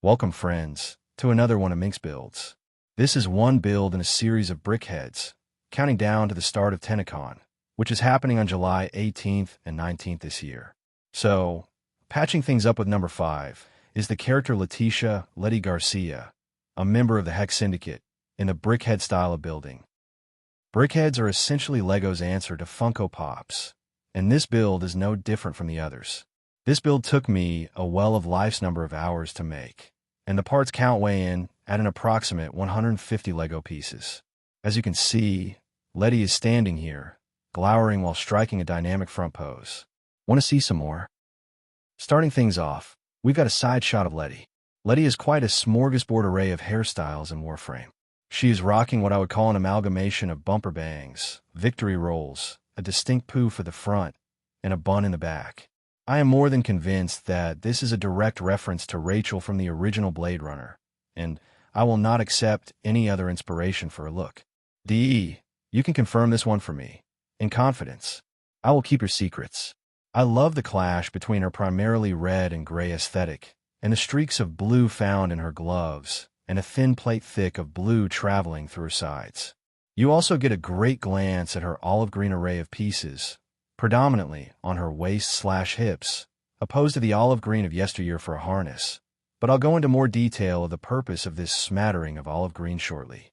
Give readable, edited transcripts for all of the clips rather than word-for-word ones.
Welcome, friends, to another one of Mink's builds. This is one build in a series of brickheads, counting down to the start of Tennocon, which is happening on July 18th and 19th this year. So, patching things up with number 5 is the character Letty Garcia, a member of the Hex Syndicate, in the brickhead style of building. Brickheads are essentially LEGO's answer to Funko Pops, and this build is no different from the others. This build took me a well of life's number of hours to make, and the parts count weigh in at an approximate 150 LEGO pieces. As you can see, Letty is standing here, glowering while striking a dynamic front pose. Want to see some more? Starting things off, we've got a side shot of Letty. Letty is quite a smorgasbord array of hairstyles in Warframe. She is rocking what I would call an amalgamation of bumper bangs, victory rolls, a distinct poo for the front, and a bun in the back. I am more than convinced that this is a direct reference to Rachel from the original Blade Runner, and I will not accept any other inspiration for a look. DE, you can confirm this one for me. In confidence, I will keep your secrets. I love the clash between her primarily red and gray aesthetic, and the streaks of blue found in her gloves, and a thin plate thick of blue traveling through her sides. You also get a great glance at her olive green array of pieces, predominantly on her waist/hips, opposed to the olive green of yesteryear for a harness, but I'll go into more detail of the purpose of this smattering of olive green shortly.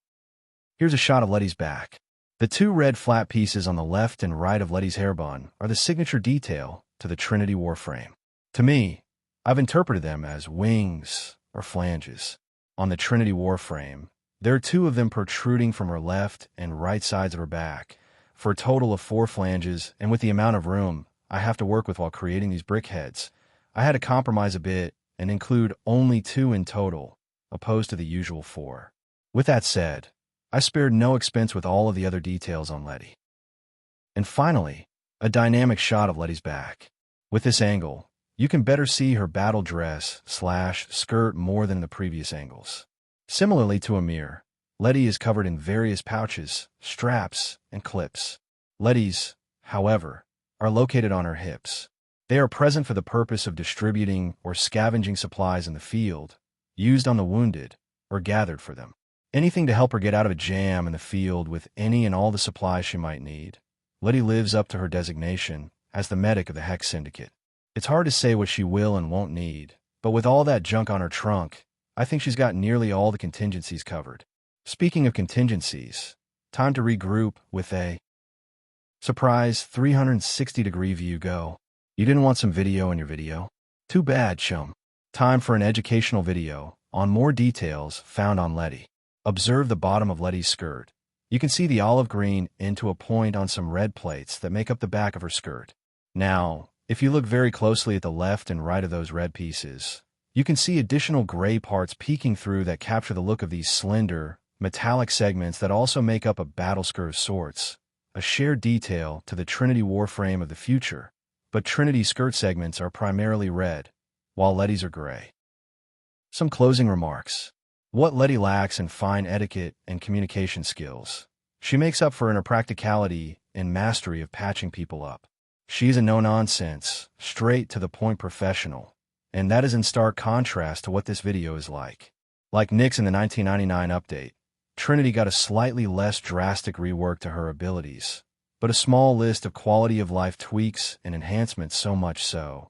Here's a shot of Letty's back. The two red flat pieces on the left and right of Letty's hair bun are the signature detail to the Trinity Warframe. To me, I've interpreted them as wings or flanges. On the Trinity Warframe, there are two of them protruding from her left and right sides of her back, for a total of 4 flanges, and with the amount of room I have to work with while creating these brickheads, I had to compromise a bit and include only 2 in total, opposed to the usual 4. With that said, I spared no expense with all of the other details on Letty. And finally, a dynamic shot of Letty's back. With this angle, you can better see her battle dress/skirt more than in the previous angles. Similarly to Amir, Letty is covered in various pouches, straps, and clips. Letty's, however, are located on her hips. They are present for the purpose of distributing or scavenging supplies in the field, used on the wounded, or gathered for them. Anything to help her get out of a jam in the field with any and all the supplies she might need. Letty lives up to her designation as the medic of the Hex Syndicate. It's hard to say what she will and won't need, but with all that junk on her trunk, I think she's got nearly all the contingencies covered. Speaking of contingencies, time to regroup with a surprise 360-degree view. Go. You didn't want some video in your video? Too bad, chum. Time for an educational video on more details found on Letty. Observe the bottom of Letty's skirt. You can see the olive green into a point on some red plates that make up the back of her skirt. Now, if you look very closely at the left and right of those red pieces, you can see additional gray parts peeking through that capture the look of these slender, metallic segments that also make up a battle skirt of sorts, a shared detail to the Trinity Warframe of the future, but Trinity's skirt segments are primarily red, while Letty's are gray. Some closing remarks. What Letty lacks in fine etiquette and communication skills, she makes up for in her practicality and mastery of patching people up. She's a no-nonsense, straight-to-the-point professional, and that is in stark contrast to what this video is like. Like Nyx in the 1999 update, Trinity got a slightly less drastic rework to her abilities, but a small list of quality-of-life tweaks and enhancements, so much so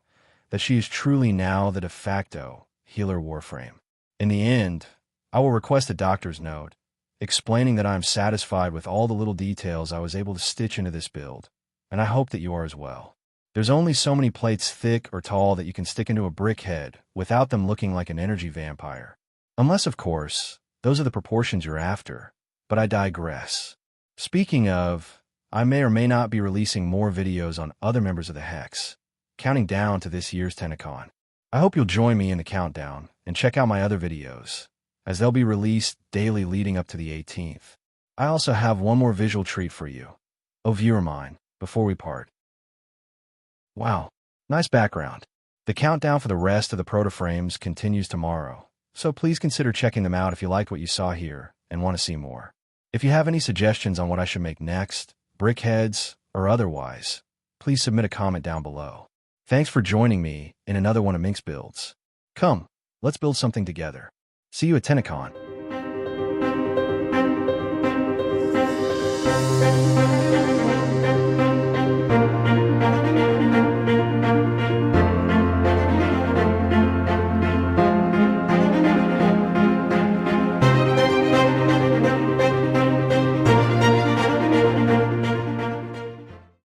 that she is truly now the de facto healer Warframe. In the end, I will request a doctor's note, explaining that I am satisfied with all the little details I was able to stitch into this build, and I hope that you are as well. There's only so many plates thick or tall that you can stick into a brickhead without them looking like an energy vampire. Unless, of course, those are the proportions you're after, but I digress. Speaking of, I may or may not be releasing more videos on other members of the Hex, counting down to this year's Tennocon. I hope you'll join me in the countdown and check out my other videos, as they'll be released daily leading up to the 18th. I also have one more visual treat for you. Oh, viewer mine, before we part. Wow, nice background. The countdown for the rest of the proto-frames continues tomorrow, so please consider checking them out if you liked what you saw here and want to see more. If you have any suggestions on what I should make next, brickheads or otherwise, please submit a comment down below. Thanks for joining me in another one of Mink's builds. Come, Let's build something together. See you at Tennocon.